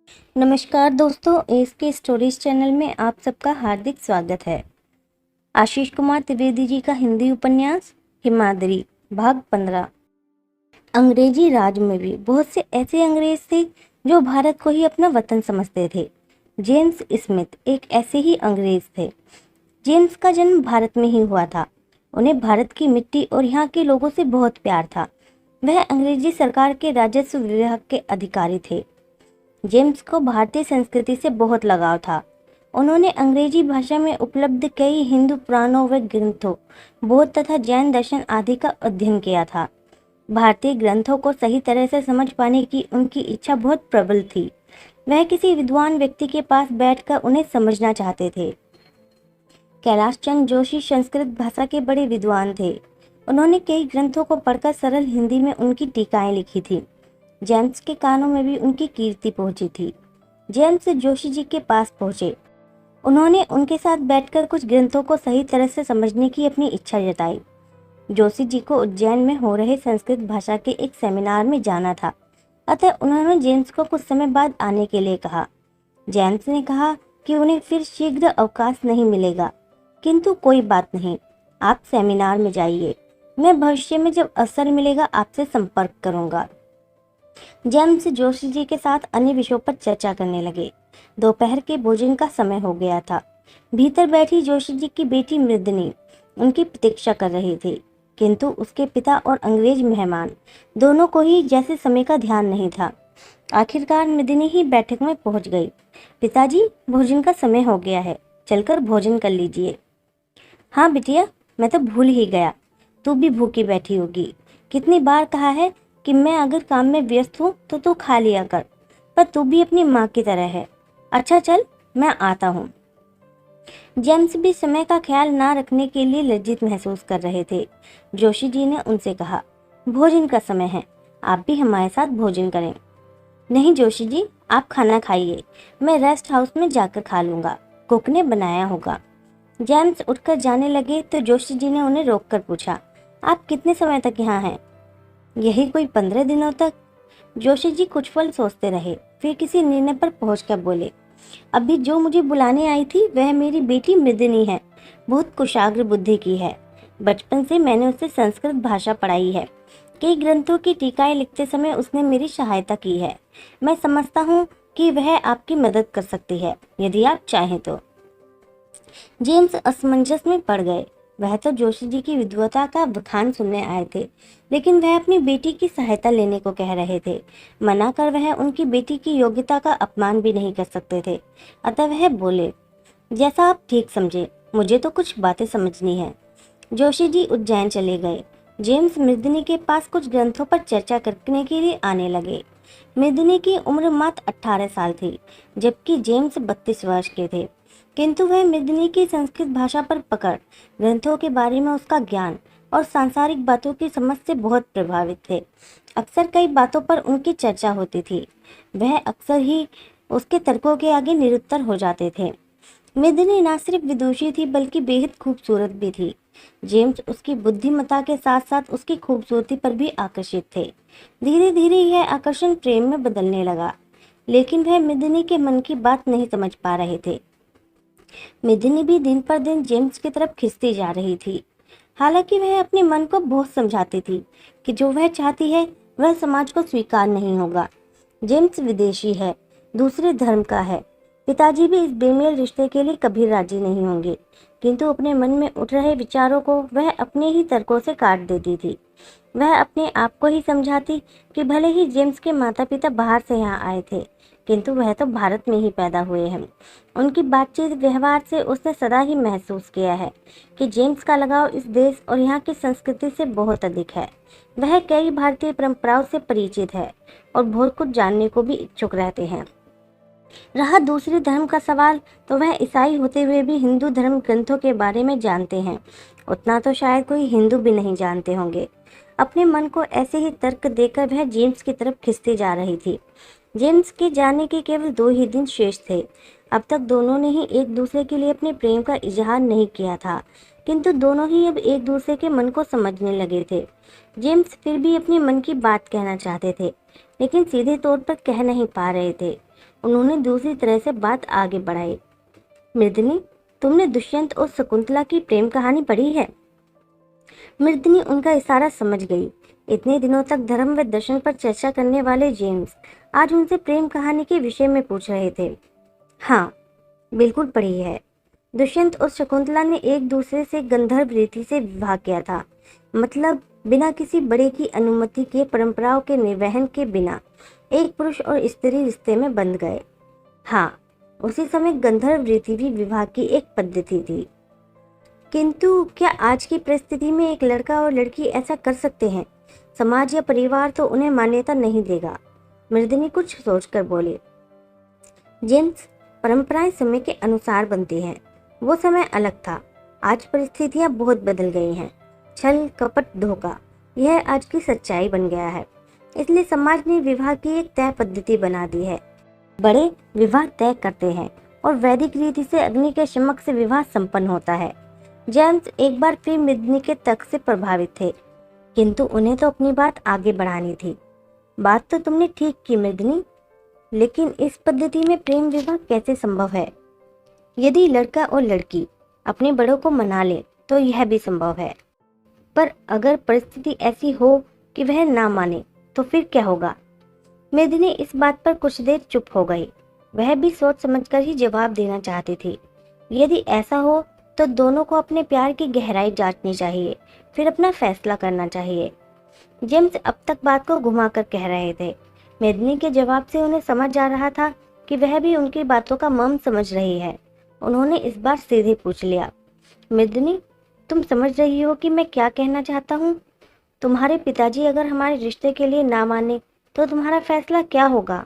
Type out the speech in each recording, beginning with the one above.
नमस्कार दोस्तों, एस के स्टोरीज चैनल में आप सबका हार्दिक स्वागत है। आशीष कुमार त्रिवेदी जी का हिंदी उपन्यास हिमाद्री भाग 15। अंग्रेजी राज में भी बहुत से ऐसे अंग्रेज थे जो भारत को ही अपना वतन समझते थे। जेम्स स्मिथ एक ऐसे ही अंग्रेज थे। जेम्स का जन्म भारत में ही हुआ था। उन्हें भारत की मिट्टी और यहाँ के लोगों से बहुत प्यार था। वह अंग्रेजी सरकार के राजस्व विभाग के अधिकारी थे। जेम्स को भारतीय संस्कृति से बहुत लगाव था। उन्होंने अंग्रेजी भाषा में उपलब्ध कई हिंदू पुराणों व ग्रंथों, बौद्ध तथा जैन दर्शन आदि का अध्ययन किया था। भारतीय ग्रंथों को सही तरह से समझ पाने की उनकी इच्छा बहुत प्रबल थी। वह किसी विद्वान व्यक्ति के पास बैठकर उन्हें समझना चाहते थे। कैलाश चंद्र जोशी संस्कृत भाषा के बड़े विद्वान थे। उन्होंने कई ग्रंथों को पढ़कर सरल हिंदी में उनकी टीकाएं लिखी थी। जेम्स के कानों में भी उनकी कीर्ति पहुंची थी। जेम्स जोशी जी के पास पहुंचे। उन्होंने उनके साथ बैठकर कुछ ग्रंथों को सही तरह से समझने की अपनी इच्छा जताई। जोशी जी को उज्जैन में हो रहे संस्कृत भाषा के एक सेमिनार में जाना था, अतः उन्होंने जेम्स को कुछ समय बाद आने के लिए कहा। जेम्स ने कहा कि उन्हें फिर शीघ्र अवकाश नहीं मिलेगा, किंतु कोई बात नहीं, आप सेमिनार में जाइए। मैं भविष्य में जब अवसर मिलेगा आपसे संपर्क करूंगा। जेम्स जोशी जी के साथ अन्य विषयों पर चर्चा करने लगे। दोपहर के भोजन का समय हो गया था। भीतर बैठी जोशी जी की बेटी मृदनी उनकी प्रतीक्षा कर रही थी, किंतु उसके पिता और अंग्रेज मेहमान दोनों को ही जैसे समय का ध्यान नहीं था। आखिरकार मृदनी ही बैठक में पहुंच गई। पिताजी, भोजन का समय हो गया है, चलकर भोजन कर लीजिए। हाँ बिटिया, मैं तो भूल ही गया, तू भी भूखी बैठी होगी। कितनी बार कहा है कि मैं अगर काम में व्यस्त हूँ तो तू खा लिया कर, पर तू भी अपनी माँ की तरह है। अच्छा चल, मैं आता हूँ। जेम्स भी समय का ख्याल ना रखने के लिए लज्जित महसूस कर रहे थे। जोशी जी ने उनसे कहा, भोजन का समय है, आप भी हमारे साथ भोजन करें। नहीं जोशी जी, आप खाना खाइए, मैं रेस्ट हाउस में जाकर खा लूंगा, कुक ने बनाया होगा। जेम्स उठकर जाने लगे तो जोशी जी ने उन्हें रोककर पूछा, आप कितने समय तक यहाँ हैं? यही कोई 15 दिनों तक। जोशी जी कुछ पल सोचते रहे, फिर किसी निर्णय पर पहुंचकर बोले, अभी जो मुझे बुलाने आई थी वह मेरी बेटी मृदिनी है। बहुत कुशाग्र बुद्धि की है। बचपन से मैंने उससे संस्कृत भाषा पढ़ाई है। कई ग्रंथों की टीकाएं लिखते समय उसने मेरी सहायता की है। मैं समझता हूँ कि वह आपकी मदद कर सकती है, यदि आप चाहें तो। जेम्स असमंजस में पड़ गए। वह तो जोशी जी की विद्वता का बखान सुनने आए थे, लेकिन वह अपनी बेटी की सहायता लेने को कह रहे थे। मना कर वह उनकी बेटी की योग्यता का अपमान भी नहीं कर सकते थे। अतः वह बोले, जैसा आप ठीक समझे, मुझे तो कुछ बातें समझनी है। जोशी जी उज्जैन चले गए। जेम्स मृदिनी के पास कुछ ग्रंथों पर चर्चा करने के लिए आने लगे। मृदिनी की उम्र मात्र 18 साल थी, जबकि जेम्स 32 वर्ष के थे, किंतु वह मृदिनी की संस्कृत भाषा पर पकड़, ग्रंथों के बारे में उसका ज्ञान और सांसारिक बातों की समझ से बहुत प्रभावित थे। अक्सर कई बातों पर उनकी चर्चा होती थी। वह अक्सर ही उसके तर्कों के आगे निरुत्तर हो जाते थे। मृदिनी न सिर्फ विदुषी थी बल्कि बेहद खूबसूरत भी थी। जेम्स उसकी बुद्धिमत्ता के साथ साथ उसकी खूबसूरती पर भी आकर्षित थे। धीरे धीरे यह आकर्षण प्रेम में बदलने लगा, लेकिन वह मृदिनी के मन की बात नहीं समझ पा रहे थे। मृदिनी भी दिन पर दिन जेम्स की तरफ खिंचती जा रही थी। हालांकि वह अपने मन को बहुत समझाती थी कि जो वह चाहती है वह समाज को स्वीकार नहीं होगा। जेम्स विदेशी है, दूसरे धर्म का है। पिताजी भी इस बेमेल रिश्ते के लिए कभी राजी नहीं होंगे, किंतु अपने मन में उठ रहे विचारों को वह अपने ही तर्कों से काट देती थी। वह अपने आप को ही समझाती कि भले ही जेम्स के माता पिता बाहर से यहाँ आए थे, किंतु वह तो भारत में ही पैदा हुए हैं। उनकी बातचीत व्यवहार से उसने सदा ही महसूस किया है कि जेम्स का लगाव इस देश और यहाँ की संस्कृति से बहुत अधिक है। वह कई भारतीय परंपराओं से परिचित है और बहुत कुछ जानने को भी इच्छुक रहते हैं। रहा दूसरे धर्म का सवाल, तो वह ईसाई होते हुए भी हिंदू धर्म ग्रंथों के बारे में जानते हैं। उतना तो शायद कोई हिंदू भी नहीं जानते होंगे। अपने मन को ऐसे ही तर्क देकर वह जेम्स की तरफ खिंचती जा रही थी। जेम्स के जाने के केवल 2 ही दिन शेष थे। अब तक दोनों ने ही एक दूसरे के लिए अपने प्रेम का इजहार नहीं किया था, किंतु दोनों ही अब एक दूसरे के मन को समझने लगे थे। जेम्स फिर भी अपने मन की बात कहना चाहते थे, लेकिन सीधे तौर पर कह नहीं पा रहे थे। उन्होंने दूसरी तरह से बात आगे बढ़ाई। मृदनी, तुमने दुष्यंत और शकुंतला की प्रेम कहानी पढ़ी है? मृदनी उनका इशारा समझ गई। इतने दिनों तक धर्म व दर्शन पर चर्चा करने वाले जेम्स आज उनसे प्रेम कहानी के विषय में पूछ रहे थे। हाँ, बिल्कुल पढ़ी है। दुष्यंत और शकुंतला ने एक दूसरे से गंधर्व रीति से विवाह किया था, मतलब बिना किसी बड़े की अनुमति के, परंपराओं के निर्वहन के बिना एक पुरुष और स्त्री रिश्ते में बंध गए। हाँ, उसी समय गंधर्व रीति भी विवाह की एक पद्धति थी। किंतु क्या आज की परिस्थिति में एक लड़का और लड़की ऐसा कर सकते हैं? समाज या परिवार तो उन्हें मान्यता नहीं देगा। मृदनी कुछ सोचकर बोले। जेम्स, परंपराएं समय के अनुसार बनती हैं। वो समय अलग था, आज परिस्थितियां बहुत बदल गई हैं। छल, कपट, धोखा, यह आज की सच्चाई बन गया है। इसलिए समाज ने विवाह की एक तय पद्धति बना दी है। बड़े विवाह तय करते हैं और वैदिक रीति से अग्नि के समक्ष से विवाह संपन्न होता है। जेम्स एक बार फिर मृदनी के तर्क से प्रभावित थे, किंतु उन्हें तो अपनी बात आगे बढ़ानी थी। बात तो तुमने ठीक की मृदनी, लेकिन इस पद्धति में प्रेम विवाह कैसे संभव है? यदि लड़का और लड़की अपने बड़ों को मना ले तो यह भी संभव है, पर अगर परिस्थिति ऐसी हो कि वह ना माने तो फिर क्या होगा? मृदनी इस बात पर कुछ देर चुप हो गई। वह भी सोच समझकर ही जवाब देना चाहती थी। यदि ऐसा हो तो दोनों को अपने प्यार की गहराई जांचनी चाहिए, फिर अपना फैसला करना चाहिए। जेम्स अब तक बात को घुमाकर कह रहे थे। मृदनी के जवाब से उन्हें समझ जा रहा था कि वह भी उनकी बातों का मर्म समझ रही है। उन्होंने इस बार सीधे पूछ लिया, मृदनी, तुम समझ रही हो कि मैं क्या कहना चाहता हूँ? तुम्हारे पिताजी अगर हमारे रिश्ते के लिए ना माने तो तुम्हारा फैसला क्या होगा?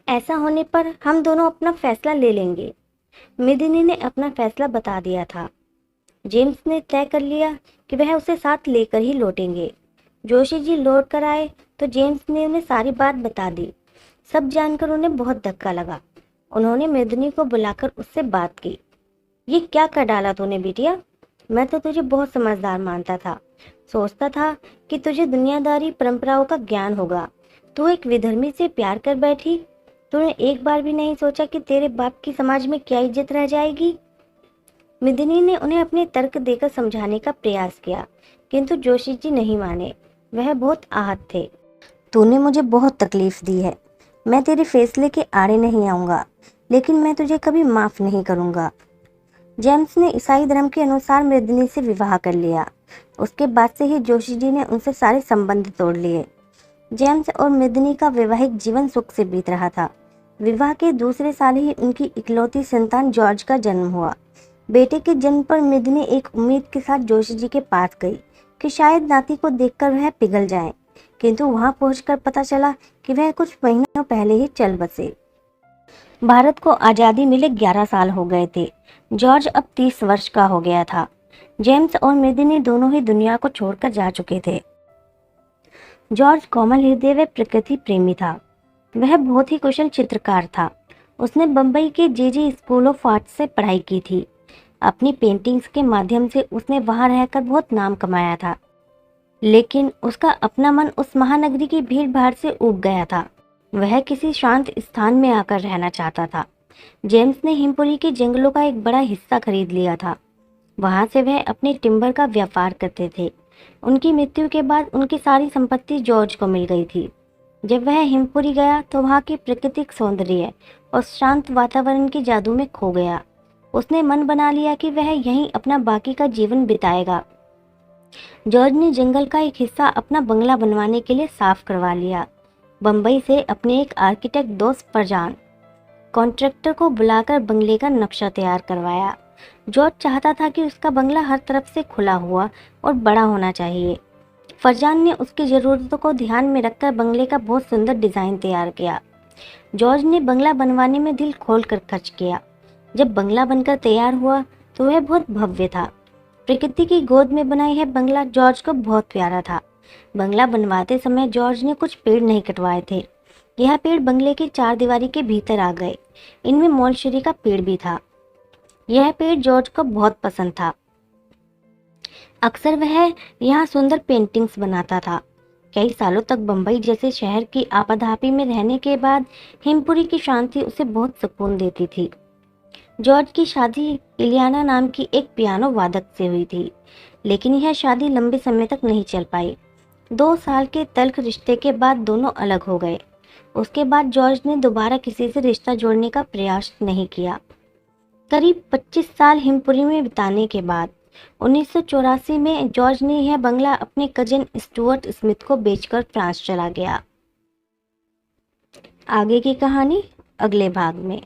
ऐसा होने पर हम दोनों अपना फैसला ले लेंगे। मृदनी ने अपना फैसला बता दिया था। जेम्स ने तय कर लिया कि वह उसे साथ लेकर ही लौटेंगे। जोशी जी लौट कर आए तो जेम्स ने उन्हें सारी बात बता दी। सब जानकर उन्हें बहुत धक्का लगा। उन्होंने मृदनी को बुलाकर उससे बात की। ये क्या कर डाला तूने बिटिया? मैं तो तुझे बहुत समझदार मानता था। सोचता था कि तुझे दुनियादारी परंपराओं का ज्ञान होगा। तू एक विधर्मी से प्यार कर बैठी। तूने एक बार भी नहीं सोचा कि तेरे बाप की समाज में क्या इज्जत रह जाएगी? मृदनी ने उन्हें अपने तर्क देकर समझाने का प्रयास किया, किंतु जोशी जी नहीं माने। वह बहुत आहत थे। तूने मुझे बहुत तकलीफ दी है। मैं तेरे फैसले के आड़े नहीं आऊंगा, लेकिन मैं तुझे कभी माफ नहीं करूंगा। जेम्स ने ईसाई धर्म के अनुसार मृदनी से विवाह कर लिया। उसके बाद से ही जोशी जी ने उनसे सारे संबंध तोड़ लिए। जेम्स और मृदनी का वैवाहिक जीवन सुख से बीत रहा था। विवाह के दूसरे साल ही उनकी इकलौती संतान जॉर्ज का जन्म हुआ। बेटे के जन्म पर मृदनी एक उम्मीद के साथ जोशी जी के पास गई कि शायद नाती को देखकर वह पिघल जाए, किंतु वहां पहुंचकर पता चला कि वह कुछ महीनों पहले ही चल बसे। भारत को आज़ादी मिले 11 साल हो गए थे। जॉर्ज अब 30 वर्ष का हो गया था। जेम्स और मृदनी दोनों ही दुनिया को छोड़कर जा चुके थे। जॉर्ज कोमल हृदय व प्रकृति प्रेमी था। वह बहुत ही कुशल चित्रकार था। उसने बम्बई के जे स्कूल ऑफ आर्ट से पढ़ाई की थी। अपनी पेंटिंग्स के माध्यम से उसने वहां रहकर बहुत नाम कमाया था, लेकिन उसका अपना मन उस महानगरी की भीड़ भाड़ से ऊब गया था। वह किसी शांत स्थान में आकर रहना चाहता था। जेम्स ने हिमपुरी के जंगलों का एक बड़ा हिस्सा खरीद लिया था। वहां से वह अपने टिम्बर का व्यापार करते थे। उनकी मृत्यु के बाद उनकी सारी संपत्ति जॉर्ज को मिल गई थी। जब वह हिमपुरी गया तो वहां की प्राकृतिक सौंदर्य और शांत वातावरण के जादू में खो गया। उसने मन बना लिया कि वह यहीं अपना बाकी का जीवन बिताएगा। जॉर्ज ने जंगल का एक हिस्सा अपना बंगला बनवाने के लिए साफ करवा लिया। बम्बई से अपने एक आर्किटेक्ट दोस्त फरजान कॉन्ट्रैक्टर को बुलाकर बंगले का नक्शा तैयार करवाया। जॉर्ज चाहता था कि उसका बंगला हर तरफ से खुला हुआ और बड़ा होना चाहिए। फरजान ने उसकी ज़रूरतों को ध्यान में रखकर बंगले का बहुत सुंदर डिज़ाइन तैयार किया। जॉर्ज ने बंगला बनवाने में दिल खोल कर खर्च किया। जब बंगला बनकर तैयार हुआ तो वह बहुत भव्य था। प्रकृति की गोद में बना यह बंगला जॉर्ज को बहुत प्यारा था। बंगला बनवाते समय जॉर्ज ने कुछ पेड़ नहीं कटवाए थे। यह पेड़ बंगले की चार दीवारी के भीतर आ गए। इनमें मौलशरी का पेड़ भी था। यह पेड़ जॉर्ज को बहुत पसंद था। अक्सर वह यहाँ सुंदर पेंटिंग्स बनाता था। कई सालों तक बम्बई जैसे शहर की आपाधापी में रहने के बाद हिमपुरी की शांति उसे बहुत सुकून देती थी। जॉर्ज की शादी इलियाना नाम की एक पियानो वादक से हुई थी, लेकिन यह शादी लंबे समय तक नहीं चल पाई। 2 साल के तल्ख रिश्ते के बाद दोनों अलग हो गए। उसके बाद जॉर्ज ने दोबारा किसी से रिश्ता जोड़ने का प्रयास नहीं किया। करीब 25 साल हिमपुरी में बिताने के बाद 1984 में जॉर्ज ने यह बंगला अपने कजिन स्टुअर्ट स्मिथ को बेचकर फ्रांस चला गया। आगे की कहानी अगले भाग में।